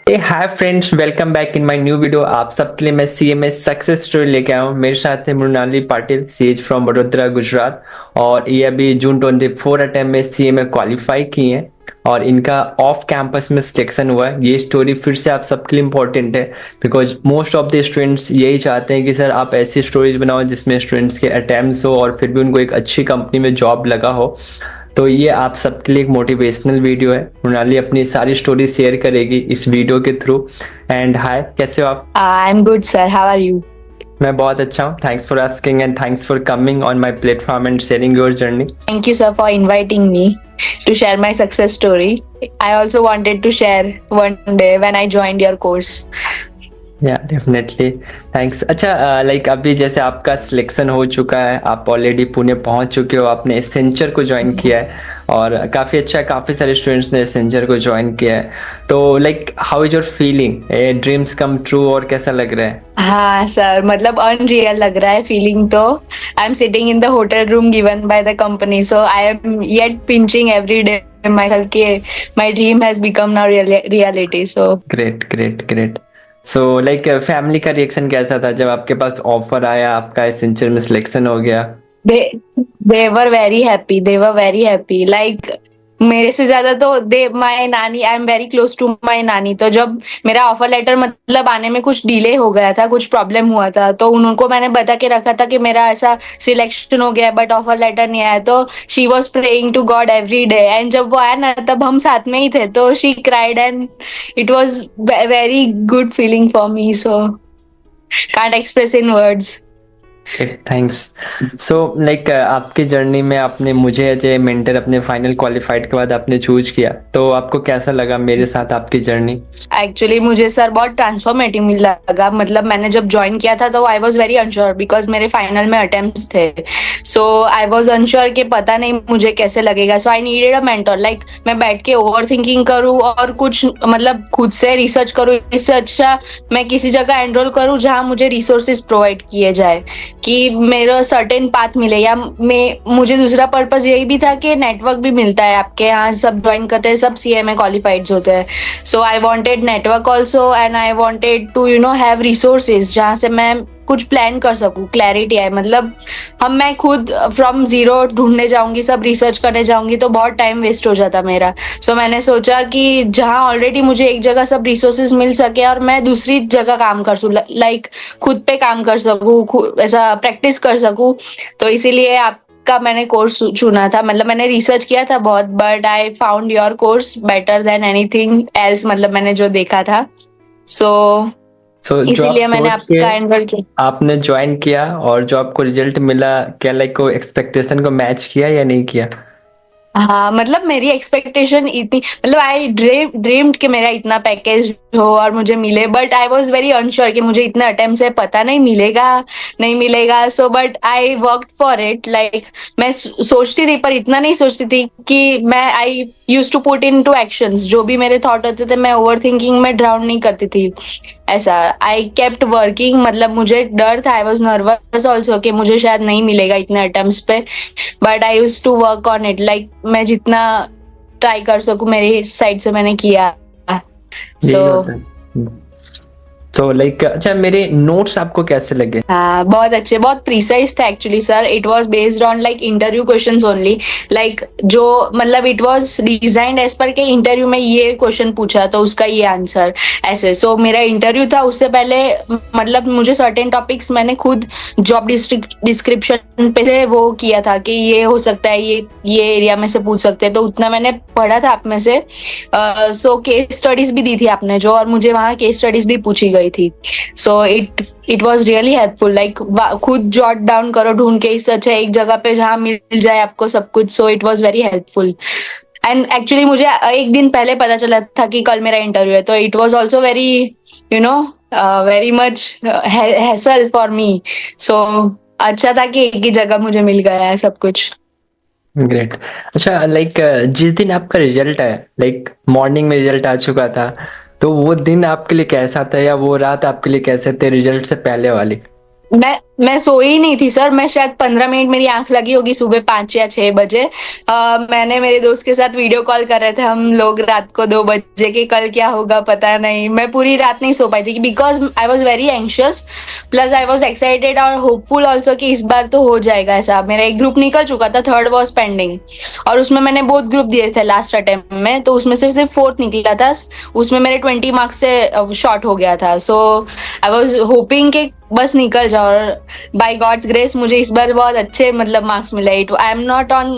A hi friends, welcome back in my new video. आप सबके लिए मैं सीएमए सक्सेस स्टोरी लेके आया हूँ। मेरे साथ है मृणाली पाटिल, सीएच फ्रॉम वडोदरा गुजरात। और ये अभी जून 24 अटेम्प्ट में सीएमए क्वालिफाई की हैं और इनका ऑफ कैंपस में सिलेक्शन हुआ है। ये स्टोरी फिर से आप सबके लिए इम्पोर्टेंट है because most of the students यही चाहते हैं कि सर आप ऐसी स्टोरीज बनाओ जिसमें स्टूडेंट्स के अटेम्प्ट्स हो और फिर भी उनको एक अच्छी कंपनी में जॉब लगा हो। तो ये आप सबके लिए एक मोटिवेशनल वीडियो है। मृणाली अपनी सारी स्टोरी शेयर करेगी इस वीडियो के थ्रू। एंड हाय, कैसे हो आप? I'm good, sir. How are you? मैं बहुत अच्छा हूँ। Thanks for asking and thanks for coming on my platform and sharing your journey. Thank you, sir, for inviting me to share my success story. I also wanted to share one day when I joined your course. या definitely, thanks. अच्छा, like अभी जैसे आपका selection हो चुका है, आप already Pune पहुंच चुके हो, आपने एसेंचर को ज्वाइन किया है और काफ़ी अच्छा है, काफ़ी सारे स्टूडेंट्स ने एसेंचर को ज्वाइन किया है। तो like how is your feeling? Dreams come true और कैसा लग रहा है? हाँ सर, मतलब अनरियल लग रहा है फीलिंग तो। I am sitting in the hotel room given by the company, so I am yet pinching every day my health के my dream has become now reality. So great great great. So like family का reaction कैसा था जब आपके पास offer आया, आपका Accenture में selection हो गया? they were very happy, they were very happy, like मेरे से ज्यादा तो दे my nani, I am very close to my nani. तो जब मेरा ऑफर लेटर मतलब आने में कुछ डिले हो गया था, कुछ प्रॉब्लम हुआ था, तो उनको मैंने बता के रखा था कि मेरा ऐसा सिलेक्शन हो गया बट ऑफर लेटर नहीं आया। तो she was praying to God every day, and जब वो आया ना तब हम साथ में ही थे, तो she cried and it was very good feeling for me, so can't express in words. Thanks. So like आपकी जर्नी में आपने मुझे एज ए मेंटर अपने फाइनल क्वालिफाइड के बाद आपने चूज किया, तो आपको कैसा लगा मेरे साथ आपकी जर्नी? एक्चुअली मुझे सर बहुत ट्रांसफॉर्मेटिव लगा। मतलब मैंने जब ज्वाइन किया था तो I was very unsure because मेरे फाइनल में अटेम्प्ट्स थे। सो आई वॉज अनश्योर कि पता नहीं मुझे कैसे लगेगा। So I needed a mentor, like मैं बैठ के ओवर थिंकिंग करूँ और कुछ मतलब खुद से रिसर्च करूँ। इससे अच्छा मैं किसी जगह एनरोल करूँ जहाँ मुझे रिसोर्सेज प्रोवाइड किए जाए कि मेरा सर्टेन पाथ मिले। या मुझे दूसरा पर्पस यही भी था कि नेटवर्क भी मिलता है, आपके यहाँ सब ज्वाइन करते हैं, सब सीएमए क्वालिफाइड होते हैं। So I wanted network also and I wanted to have resources जहाँ से मैं कुछ प्लान कर सकूँ, क्लैरिटी आए। मतलब मैं खुद फ्रॉम जीरो ढूंढने जाऊंगी, सब रिसर्च करने जाऊंगी तो बहुत टाइम वेस्ट हो जाता मेरा। सो मैंने सोचा कि जहाँ ऑलरेडी मुझे एक जगह सब रिसोर्सेज मिल सके और मैं दूसरी जगह काम कर सकूँ, लाइक खुद पे काम कर सकूँ, ऐसा प्रैक्टिस कर सकूँ। तो इसीलिए आपका मैंने कोर्स चुना था। मतलब मैंने रिसर्च किया था बहुत, but I found your course better than anything else, मतलब मैंने जो देखा था। सो जो आप इसीलिए मैंने सोच के आपका एनरोल किया। आपने ज्वाइन किया और जो आपको रिजल्ट मिला, क्या लाइक को एक्सपेक्टेशन को मैच किया या नहीं किया? हाँ, मतलब मेरी एक्सपेक्टेशन इतनी, मतलब आई ड्रीम्ड कि मेरा इतना पैकेज हो और मुझे मिले, but I was very unsure कि मुझे इतने अटेम्प्ट से पता नहीं मिलेगा नहीं मिलेगा। So but I work for it, like मैं सोचती थी पर इतना नहीं सोचती थी कि मैं I use to put into actions. जो भी मेरे थॉट होते थे मैं ओवर थिंकिंग में ड्राउन नहीं करती थी ऐसा। आई केप्ट वर्किंग, मतलब मुझे डर था, आई वॉज नर्वस ऑल्सो कि मुझे शायद नहीं मिलेगा इतने अटेम्प्ट्स पे, but I use to work on it. Like मैं जितना ट्राई कर सकूं मेरी साइड से मैंने किया। सो यही होता है। तो लाइक अच्छा, मेरे नोट्स आपको कैसे लगे? हाँ, बहुत अच्छे, बहुत प्रिसाइज था actually sir. It was based on like interview questions only, like जो मतलब it was designed as per के इंटरव्यू में ये क्वेश्चन पूछा तो उसका ये आंसर ऐसे। सो मेरा इंटरव्यू था उससे पहले, मतलब मुझे सर्टेन टॉपिक्स मैंने खुद जॉब डिस्क्रिप्शन पे से वो किया था कि ये हो सकता है, ये एरिया में से पूछ सकते हैं, तो उतना मैंने पढ़ा था आप में से। सो केस स्टडीज भी दी थी आपने जो, और मुझे वहाँ केस स्टडीज भी पूछी गई थी। So it was really helpful, like खुद जॉट डाउन करो ढूंढ के, इससे अच्छा एक जगह पे जहाँ मिल जाए आपको सब कुछ। So it was very helpful. And actually मुझे एक दिन पहले पता चला था कि कल मेरा इंटरव्यू है, तो it was also very you know very much hassle for me. So अच्छा था कि एक ही जगह मुझे मिल गया है सब कुछ। ग्रेट। अच्छा, लाइक जिस दिन आपका रिजल्ट है, लाइक मॉर्निंग में रिजल्ट आ चुका था, तो वो दिन आपके लिए कैसा था या वो रात आपके लिए कैसे थे रिजल्ट से पहले वाली? मैं मैं सोई ही नहीं थी सर, मैं शायद 15 मिनट मेरी आंख लगी होगी सुबह 5 या 6 बजे। मैंने मेरे दोस्त के साथ वीडियो कॉल कर रहे थे हम लोग रात को 2 बजे कि कल क्या होगा पता नहीं। मैं पूरी रात नहीं सो पाई थी because I was very anxious, plus I was excited और होपफुल ऑल्सो कि इस बार तो हो जाएगा ऐसा। मेरा एक ग्रुप निकल चुका था, थर्ड वॉज पेंडिंग, और उसमें मैंने बहुत ग्रुप दिए थे लास्ट अटेम्प्ट में, तो उसमें से सिर्फ फोर्थ निकला था। उसमें मेरे 20 मार्क्स से शॉर्ट हो गया था। सो आई वॉज होपिंग कि बस निकल जाओ, और बाय गॉड्स ग्रेस मुझे इस बार बहुत अच्छे मतलब मार्क्स मिले। It I am not on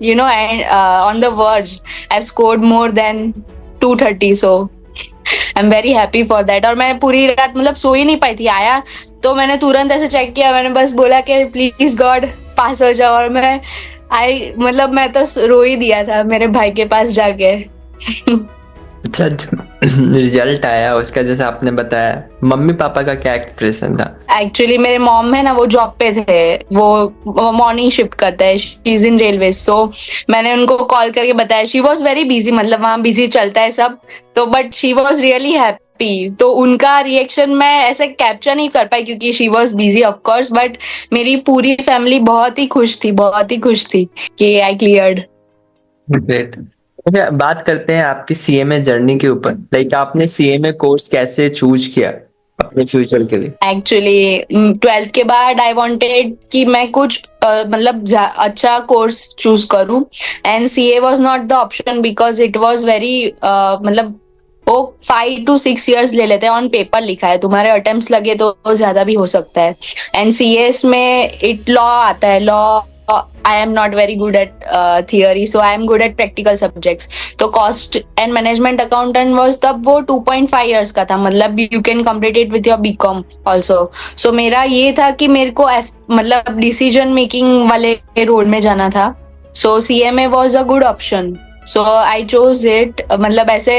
you know on the verge, I have scored more than 230, so I am very happy for that. और मैं पूरी रात मतलब सो ही नहीं पाई थी। आया तो मैंने तुरंत ऐसे चेक किया, मैंने बस बोला कि प्लीज गॉड पास हो जाओ, और मैं तो रो ही दिया था मेरे भाई के पास जाके। अच्छा, रिजल्ट आया उसका जैसे आपने बताया, मम्मी पापा का क्या एक्सप्रेशन था? एक्चुअली मेरे मॉम है ना, वो जॉब पे थे, वो मॉर्निंग शिफ्ट करता है, शी इज इन रेलवे। सो मैंने उनको कॉल करके बताया, शी वॉज वेरी बिजी, मतलब वहाँ बिजी चलता है सब, तो but she was really happy. तो उनका रिएक्शन मैं ऐसे कैप्चर नहीं कर पाई क्योंकि she was busy of course, but मेरी पूरी फैमिली बहुत ही खुश थी, बहुत ही खुश थी कि आई क्लियर्ड। ग्रेट। अच्छा, बात करते हैं आपकी सीएमए जर्नी के ऊपर। लाइक आपने सीएमए कोर्स कैसे चूज किया अपने फ्यूचर के लिए? एक्चुअली 12th के बाद आई वांटेड कि मैं कुछ मतलब अच्छा कोर्स चूज करूं, and CA was not the option because it was very मतलब वो 5 to 6 years ले लेते हैं, ऑन पेपर लिखा है, तुम्हारे अटेम्प्ट्स लगे तो ज्यादा भी हो सकता है। एंड सीएस में इट लॉ आता है, law I am not very good at theory, so I am good at practical subjects. तो cost and management accountant was तब वो 2.5 years का था, मतलब you can complete it with your BCom also. So मेरा ये था कि मेरे को मतलब डिसीजन मेकिंग वाले रोल में जाना था, so CMA was a good option, so I chose it. मतलब ऐसे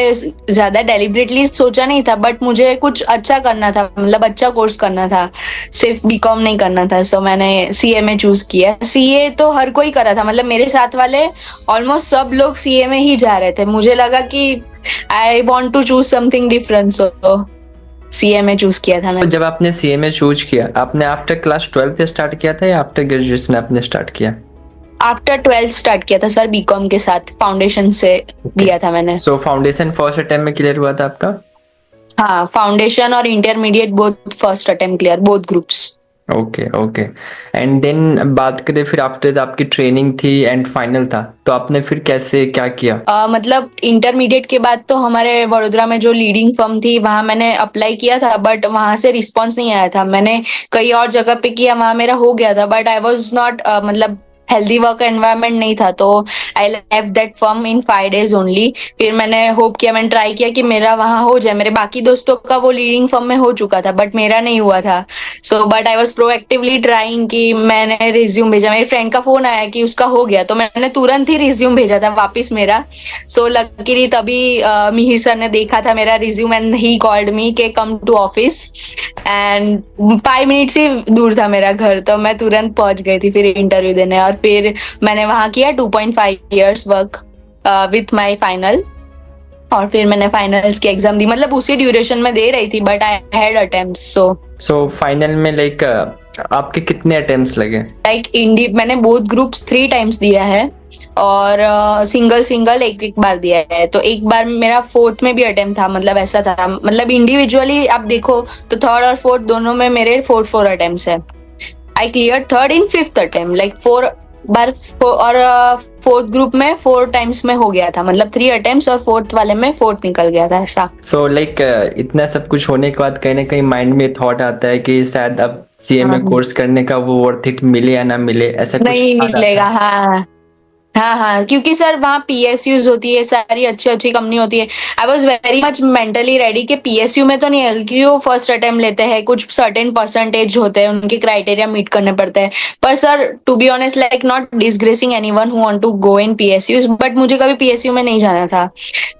ज्यादा डेलिबरेटली सोचा नहीं था, बट मुझे कुछ अच्छा करना था, मतलब अच्छा कोर्स करना था, सिर्फ बीकॉम नहीं करना था। सो मैंने सीए चूज किया। सीए तो हर कोई करा था, मतलब मेरे साथ वाले ऑलमोस्ट सब लोग सीए में ही जा रहे थे। मुझे लगा कि I want to choose something different, so CA में चूज किया था तो मैंने। जब आपने सीएमए चूज किया, आपने आफ्टर क्लास 12 स्टार्ट किया था या आफ्टर ग्रेजुएशन आपने स्टार्ट किया? आफ्टर 12th स्टार्ट किया था सर, बीकॉम के साथ फाउंडेशन से दिया था मैंने। सो फाउंडेशन फर्स्ट अटेम्प्ट में क्लियर हुआ था आपका? हाँ, फाउंडेशन और intermediate both first attempt clear, both groups. Okay okay. And then बात करें फिर आफ्टर आपकी ट्रेनिंग थी एंड फाइनल था, तो आपने फिर कैसे क्या किया? मतलब इंटरमीडिएट के बाद तो हमारे वडोदरा में जो लीडिंग फर्म थी वहां मैंने अप्लाई किया था, बट वहां से रिस्पांस नहीं आया था। मैंने कई और जगह पे किया, वहां मेरा हो गया था, बट आई वाज नॉट मतलब हेल्दी वर्क एनवायरनमेंट नहीं था, तो I left that firm in 5 days only. फिर मैंने होप किया, मैंने ट्राई किया कि मेरा वहां हो जाए। मेरे बाकी दोस्तों का वो लीडिंग फर्म में हो चुका था, बट मेरा नहीं हुआ था। So but I was proactively trying कि मैंने रिज्यूम भेजा, मेरे फ्रेंड का फोन आया कि उसका हो गया, तो मैंने तुरंत ही रिज्यूम भेजा था वापस मेरा। सो लकीली तभी मिहिर सर ने देखा था मेरा resume and he called me के come to office, and 5 minutes ही दूर था मेरा घर, तो मैं तुरंत पहुंच गई थी फिर इंटरव्यू देने। और फिर मैंने वहां किया 2.5 years work with my final, और फिर मैंने फाइनल्स की एग्जाम दी, मतलब उसी ड्यूरेशन में दे रही थी, but I had attempts. So final में लाइक आपके कितने अटेम्प्ट्स लगे? लाइक इंडी मैंने बोथ ग्रुप्स 3 times दिया है, और सिंगल सिंगल एक एक बार दिया है। तो एक बार मेरा फोर्थ में भी अटेम्प्ट था, मतलब ऐसा था, मतलब इंडिविजुअली आप देखो तो थर्ड और फोर्थ दोनों में मेरे 4 अटेम्प्ट्स है। I clear third in 5th attempt, like 4 बार, और फोर्थ ग्रुप में 4 times में हो गया था, मतलब 3 अटेम्प्ट्स, और फोर्थ वाले में फोर्थ निकल गया था ऐसा। सो लाइक इतना सब कुछ होने के बाद कहीं ना कहीं माइंड में थॉट आता है कि शायद अब सीएमए कोर्स करने का वो वर्थ इट मिले या ना मिले, ऐसा कुछ नहीं thought आता मिलेगा, है? हाँ हाँ हाँ, क्योंकि सर वहाँ पीएसयूज होती है, सारी अच्छी अच्छी कंपनी होती है। I was very much mentally ready कि पीएसयू में तो नहीं है, क्योंकि वो फर्स्ट अटेम्प्ट लेते हैं, कुछ सर्टेन परसेंटेज होते हैं, उनके क्राइटेरिया मीट करने पड़ते हैं। पर sir to be honest, like not disgracing anyone who want to go in PSUs, but मुझे कभी पीएसयू में नहीं जाना था।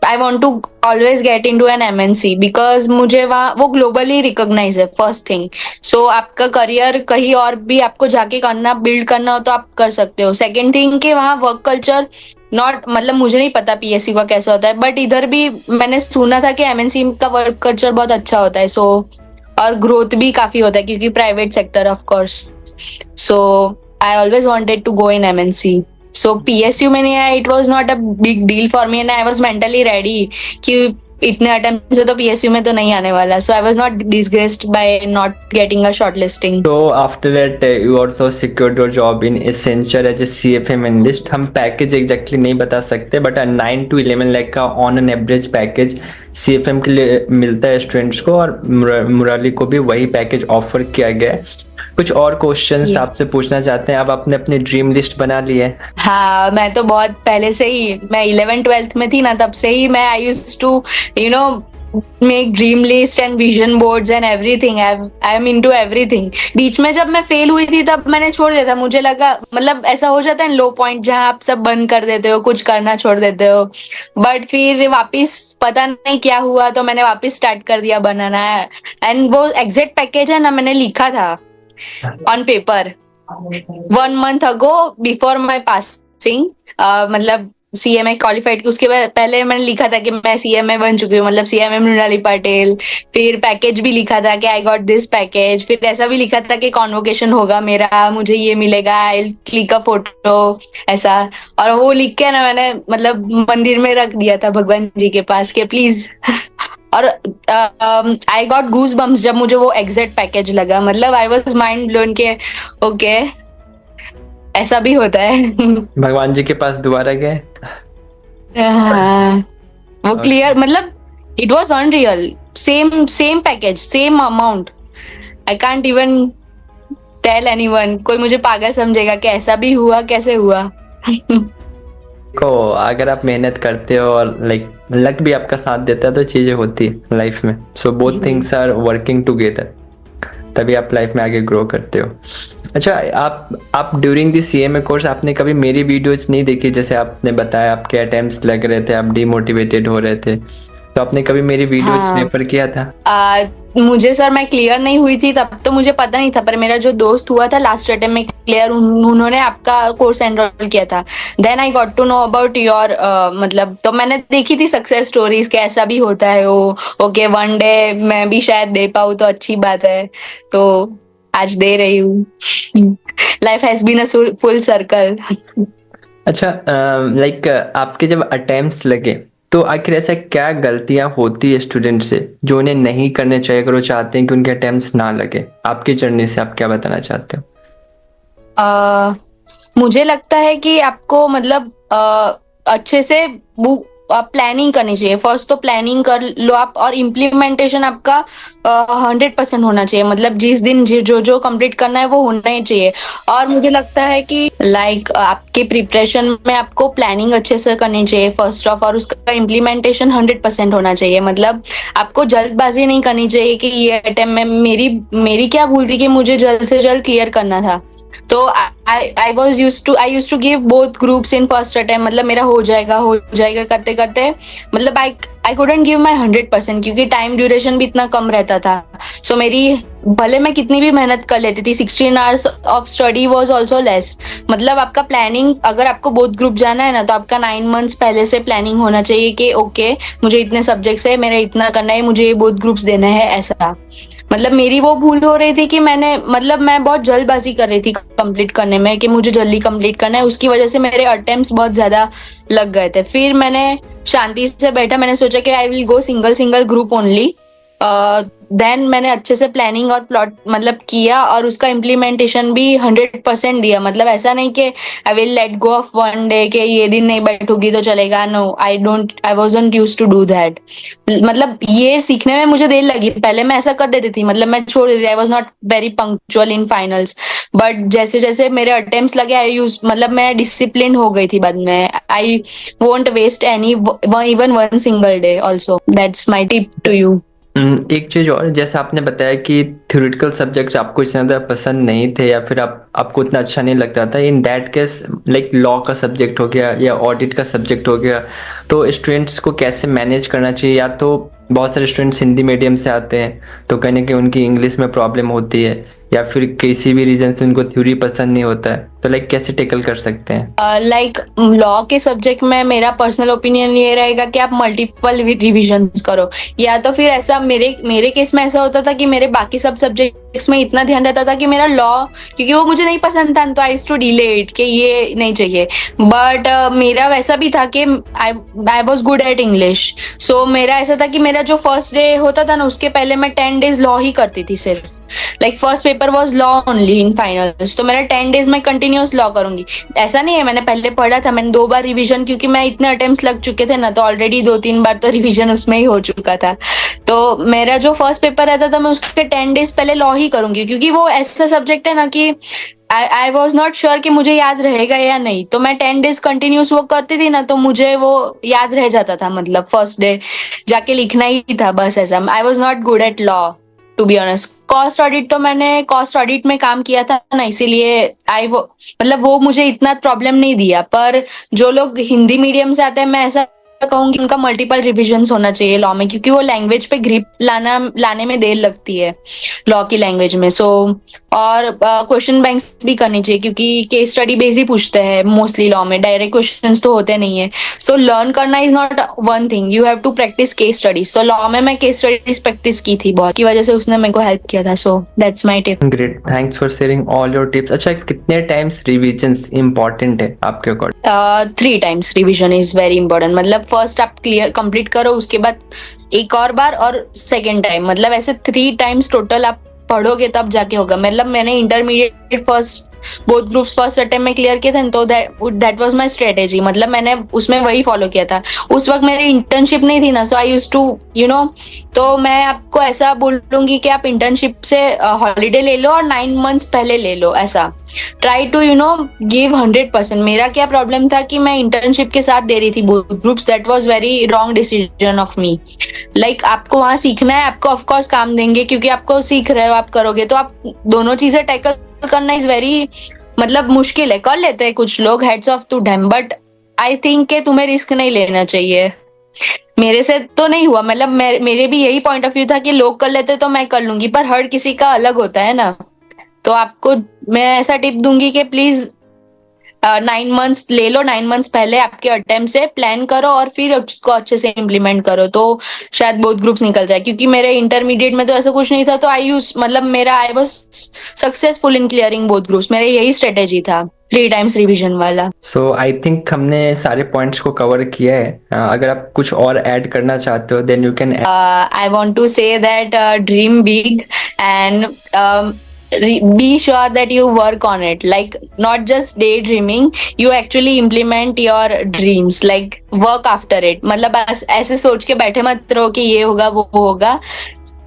I want to always get into an MNC, because मुझे वहाँ वो ग्लोबली रिकॉग्नाइज है, फर्स्ट थिंग। सो आपका करियर कहीं और भी आपको जाके करना, बिल्ड करना हो तो आप कर सकते हो। सेकेंड थिंग कि वहाँ वर्क कल्चर नॉट, मतलब मुझे नहीं पता पीएससी का कैसा होता है, बट इधर भी मैंने सुना था कि एमएनसी का वर्क कल्चर बहुत अच्छा होता है। सो और ग्रोथ भी काफी होता है क्योंकि private sector of course. So I always wanted to go in MNC. So PSU में नहीं आया. It was not a big deal for me and I was mentally ready कि इतने अटेम्प्ट से तो पीएसयू में तो नहीं आने वाला. So I was not disgraced by not getting a shortlisting. So after that, you also secured your job in Accenture as a CFM analyst. हम पैकेज एग्जैक्टली नहीं बता सकते, बट 9 to 11 लाख का on an average package CFM के लिए मिलता है students को, और मुराली को भी वही पैकेज ऑफर किया गया है. कुछ और क्वेश्चंस आपसे पूछना चाहते हैं. अब आपने अपनी ड्रीम लिस्ट बना ली है? हाँ, मैं तो बहुत पहले से ही, मैं 11th-12th में थी ना, तब से ही मैं I used to make dream list and vision boards and everything. I am into everything. बीच में जब मैं फेल हुई थी तब मैंने छोड़ दिया था. मुझे लगा, मतलब ऐसा हो जाता है लो पॉइंट जहाँ आप सब बंद कर देते हो, कुछ करना छोड़ देते हो. बट फिर वापस पता नहीं क्या हुआ तो मैंने वापस स्टार्ट कर दिया बनाना. एंड वो एग्जैक्ट पैकेज है ना, मैंने लिखा था on paper 1 month ago before my passing. मतलब सीएमए क्वालिफाइड, उसके पहले मैंने लिखा था कि मैं सीएमए बन चुकी हूँ, मतलब सीएमए मृणाली पाटिल. फिर पैकेज भी लिखा था कि आई गॉट दिस पैकेज. फिर ऐसा भी लिखा था कि कॉन्वोकेशन होगा मेरा, मुझे ये मिलेगा, आई क्लिक अ फोटो, ऐसा. और वो लिख के ना मैंने मतलब मंदिर में रख दिया था भगवान जी के पास कि प्लीज. और आई गॉट गूज बम्स जब मुझे वो एग्जैक्ट पैकेज लगा. मतलब आई वॉज माइंड ब्लोन के ओके ऐसा भी होता है. भगवान जी के पास दोबारा गए? हाँ, वो क्लियर, मतलब it was unreal. Same package, same amount. I can't even tell anyone. कोई मुझे पागल समझेगा कि ऐसा भी हुआ, कैसे हुआ. को अगर आप मेहनत करते हो और लाइक लक भी आपका साथ देता है तो चीजें होती है लाइफ में. So both things are working together, तभी आप लाइफ में आगे ग्रो करते हो. अच्छा, आप ड्यूरिंग द सीएमए कोर्स आपने कभी मेरी वीडियोज नहीं देखी? जैसे आपने बताया आपके अटेम्प्ट्स लग रहे थे, आप डिमोटिवेटेड हो रहे थे, तो आपने कभी मेरी वीडियोज हाँ. रेफर किया था? मुझे सर, मैं क्लियर नहीं हुई थी तब तो मुझे पता नहीं था, पर मेरा जो दोस्त हुआ था लास्ट अटेम्प्ट में क्लियर, उन्होंने आपका कोर्स एनरोल किया था. Then I got to know about your, मतलब तो मैंने देखी थी सक्सेस स्टोरीज कि ऐसा भी होता है. वो ओके, वन डे मैं भी शायद दे पाऊँ तो अच्छी बात है. तो आज दे रही हूँ. Life has been a full circle. अच्छा, लाइक आपके जब अटेम्प्ट्स लगे तो आखिर ऐसा क्या गलतियां होती है स्टूडेंट से जो उन्हें नहीं करने चाहिए अगर वो चाहते हैं कि उनके अटेम्प्ट्स ना लगे? आपकी जर्नी से आप क्या बताना चाहते हो? मुझे लगता है कि आपको मतलब अच्छे से प्लानिंग करनी चाहिए. फर्स्ट तो प्लानिंग कर लो आप, और इम्प्लीमेंटेशन आपका 100% होना चाहिए. मतलब जिस दिन जो कंप्लीट करना है वो होना ही चाहिए. और मुझे लगता है कि लाइक आपके प्रिपरेशन में आपको प्लानिंग अच्छे से करनी चाहिए फर्स्ट ऑफ, और उसका इम्प्लीमेंटेशन 100% होना चाहिए. मतलब आपको जल्दबाजी नहीं करनी चाहिए कि ये अटेम्प्ट में मेरी क्या भूल थी कि मुझे जल्द से जल्द क्लियर करना था. तो I used to give both groups in first attempt. मतलब मेरा हो जाएगा करते करते, मतलब आई कुडंट गिव माई 100% क्योंकि टाइम ड्यूरेशन भी इतना कम रहता था. सो मेरी भले मैं कितनी भी मेहनत कर लेती थी, 16 hours of study was also less. मतलब आपका प्लानिंग, अगर आपको बोथ ग्रुप जाना है ना, तो आपका 9 months पहले से प्लानिंग होना चाहिए कि ओके मुझे इतने सब्जेक्ट्स है, मेरा इतना करना है, मुझे ये बोथ ग्रुप्स देना है, ऐसा. मतलब मेरी वो भूल हो रही थी कि मैं बहुत जल्दबाजी कर रही थी कंप्लीट करने में कि मुझे जल्दी कंप्लीट करना है. उसकी वजह से मेरे अटेम्प्ट्स बहुत ज्यादा लग गए थे. फिर मैंने शांति से बैठा, मैंने सोचा कि I will go single group only. Then मैंने अच्छे से प्लानिंग और प्लॉट मतलब किया, और उसका इम्प्लीमेंटेशन भी 100% दिया. मतलब ऐसा नहीं कि I will let go of one day कि ये दिन नहीं बैठूंगी तो चलेगा. No, I wasn't used to do that. मतलब ये सीखने में मुझे देर लगी. पहले मैं ऐसा कर देती थी, मतलब मैं छोड़ देती. आई was not very punctual in finals. But जैसे जैसे मेरे अटेम्प्ट्स लगे, मतलब मैं डिसिप्लिन हो गई थी बाद में. I won't waste any even one single day also. That's my tip to you. एक चीज और, जैसे आपने बताया कि थ्योरेटिकल सब्जेक्ट्स आपको इतना ज़्यादा पसंद नहीं थे या फिर आपको इतना अच्छा नहीं लगता था. In that case like law का सब्जेक्ट हो गया या ऑडिट का सब्जेक्ट हो गया, तो स्टूडेंट्स को कैसे मैनेज करना चाहिए? या तो बहुत सारे स्टूडेंट्स हिंदी मीडियम से आते हैं तो कहीं ना कहीं उनकी इंग्लिश में प्रॉब्लम होती है, या फिर किसी भी रीजन से उनको थ्योरी पसंद नहीं होता है, तो लाइक कैसे टेकल कर सकते हैं? लाइक लॉ के सब्जेक्ट में मेरा पर्सनल ओपिनियन ये रहेगा कि आप मल्टीपल रिविजन्स करो, या तो फिर ऐसा मेरे मेरे केस में ऐसा होता था कि मेरे बाकी सब सब्जेक्ट्स में इतना ध्यान रहता था कि मेरा लॉ, क्योंकि वो मुझे नहीं पसंद था तो आई टू डिले इट कि ये नहीं चाहिए। बट मेरा वैसा भी था कि I was good at English. So मेरा ऐसा था कि मेरा जो फर्स्ट डे होता था ना, उसके पहले मैं 10 डेज लॉ ही करती थी सिर्फ। Like first paper was law only in finals, तो मेरा 10 डेज में कंटिन्यूअस लॉ करूंगी। ऐसा नहीं है, मैंने पहले पढ़ा था, मैंने 2 बार रिवीजन, क्योंकि मैं इतने अटेम्प्ट्स लग चुके थे ना, तो ऑलरेडी 2-3 बार तो रिवीजन उसमें ही हो चुका था। तो मेरा जो फर्स्ट पेपर रहता था, मैं उसके 10 डेज पहले लॉ ही करूंगी, क्योंकि वो ऐसा सब्जेक्ट है ना कि आई वॉज नॉट श्योर कि मुझे याद रहेगा या नहीं। तो मैं 10 डेज कंटिन्यूस वो करती थी ना, तो मुझे वो याद रह जाता था। मतलब फर्स्ट डे जाके लिखना ही था बस, ऐसा। I was not good at law to be honest. Cost audit तो मैंने कॉस्ट ऑडिट में काम किया था ना, इसीलिए मतलब वो मुझे इतना प्रॉब्लम नहीं दिया। पर जो लोग हिंदी मीडियम से आते हैं, मैं ऐसा कहूंगी उनका मल्टीपल रिविजन्स होना चाहिए लॉ में, क्योंकि वो लैंग्वेज पे ग्रिप लाने में देर लगती है लॉ की लैंग्वेज में। सो और क्वेश्चन बैंक्स भी करनी चाहिए, क्योंकि केस स्टडी बेस ही पूछते हैं मोस्टली लॉ में, डायरेक्ट क्वेश्चंस तो होते नहीं है। सो लर्न करना is not one thing, you have to practise case study. So law में मैं केस स्टडीज प्रैक्टिस की थी बहुत, की वजह से उसने मेरे को हेल्प किया था। So that's my tip. Great, thanks for sharing all your tips. अच्छा, कितने टाइम्स रिविजन्स इंपॉर्टेंट है आपके according? 3 times revision is very important. मतलब फर्स्ट आप क्लियर कंप्लीट करो, उसके बाद एक और बार, और सेकेंड टाइम, मतलब ऐसे 3 टाइम्स टोटल आप पढ़ोगे तब जाके होगा। मतलब मैंने intermediate first both groups first attempt में क्लियर किए थे, तो दैट वाज माय स्ट्रेटेजी। मतलब मैंने उसमें वही फॉलो किया था। उस वक्त मेरी इंटर्नशिप नहीं थी ना, सो आई यूज्ड टू तो मैं आपको ऐसा बोलूंगी कि आप इंटर्नशिप से हॉलीडे ले लो और 9 मंथ्स पहले ले लो। ऐसा ट्राई टू गिव 100%। मेरा क्या प्रॉब्लम था कि मैं इंटर्नशिप के साथ दे रही थी both groups, that was very wrong decision of me. Like आपको वहां सीखना है, आपको ऑफकोर्स काम देंगे, क्योंकि आपको सीख रहे हो, आप करोगे तो आप दोनों चीजें टैकल करना इज वेरी, मतलब मुश्किल है। कर लेते हैं कुछ लोग, heads off to them, but I think कि तुम्हें रिस्क नहीं लेना चाहिए। मेरे से तो नहीं हुआ, मतलब मेरे भी यही पॉइंट ऑफ व्यू था कि लोग कर लेते तो मैं कर लूंगी, पर हर किसी का अलग होता है ना। तो आपको मैं ऐसा टिप दूंगी कि प्लीज 9 मंथ्स ले लो, 9 मंथ्स पहले आपके अटेम्प्ट से प्लान करो और फिर उसको अच्छे से इम्प्लीमेंट करो, तो शायद बोथ ग्रुप्स निकल जाए। क्योंकि मेरे इंटरमीडिएट में तो ऐसा कुछ नहीं था, तो I was successful in clearing both groups. मेरा यही स्ट्रेटेजी था, 3 टाइम्स रिविजन वाला। सो आई थिंक हमने सारे पॉइंट्स को कवर किया है। अगर आप कुछ और ऐड करना चाहते हो then you can. I want to say that dream big, and be sure that you work on it. Like not just daydreaming, you actually implement your dreams. Like work after it. मतलब ऐसे सोच के बैठे मत रहो कि ये होगा वो होगा।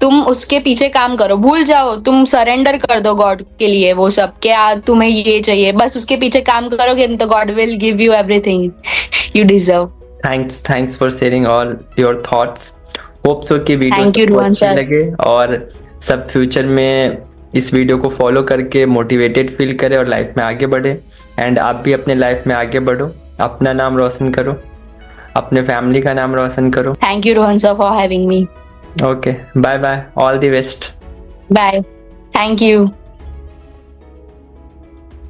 तुम उसके पीछे काम करो, भूल जाओ, तुम सरेंडर कर दो गॉड के लिए वो सब, क्या तुम्हें ये चाहिए, बस उसके पीछे काम करोगे तो God will give you everything you deserve. Thanks for sharing all your thoughts. Hope so कि वीडियो Thank you, सबको Rohan अच्छी sir. लगे और सब फ्यूचर में इस वीडियो को फॉलो करके मोटिवेटेड फील करे और लाइफ में आगे बढ़े। एंड आप भी अपने लाइफ में आगे बढ़ो, अपना नाम रोशन करो, अपने फैमिली का नाम रोशन करो। Thank you, Rohan sir, for having me. Okay, bye bye, all the best. Bye. Thank you.